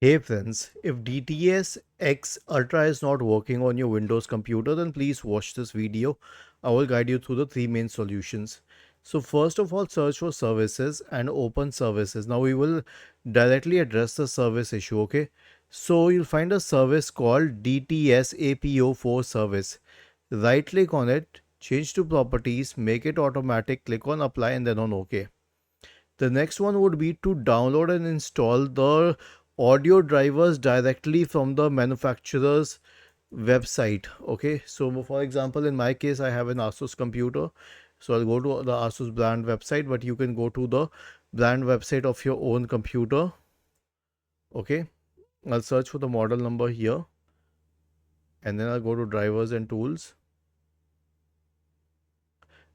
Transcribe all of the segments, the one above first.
Hey friends, if DTSX Ultra is not working on your Windows computer, then please watch this video. I will guide you through the three main solutions. So first of all, search for services and open services. Now we will directly address the service issue, okay? So you'll find a service called DTSAPO4 service. Right click on it, change to properties, make it automatic, click on apply and then on OK. The next one would be to download and install the audio drivers directly from the manufacturer's website. Okay, so for example, in my case, I have an Asus computer. So I'll go to the Asus brand website, but you can go to the brand website of your own computer. Okay, I'll search for the model number here and then I'll go to drivers and tools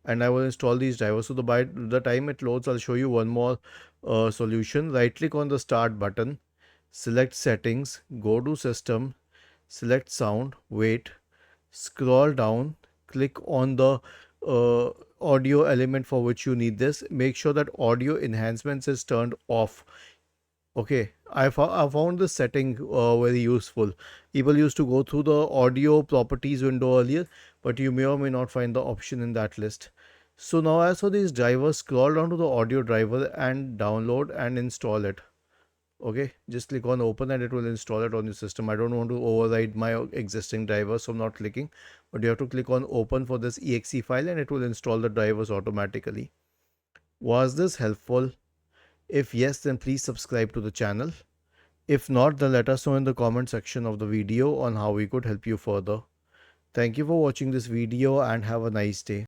and I will install these drivers. So by the time it loads, I'll show you one more solution. Right click on the start button, select settings, go to system, select sound, wait, scroll down, click on the audio element for which you need this. Make sure that audio enhancements is turned off. Okay, I found this setting very useful. People used to go through the audio properties window earlier, but you may or may not find the option in that list. So now as for these drivers, scroll down to the audio driver and download and install it. Okay, just click on open and it will install it on your system. I don't want to override my existing driver, so I'm not clicking, but you have to click on open for this exe file and it will install the drivers automatically. Was this helpful? If yes, then please subscribe to the channel. If not, then let us know in the comment section of the video on how we could help you further. Thank you for watching this video and have a nice day.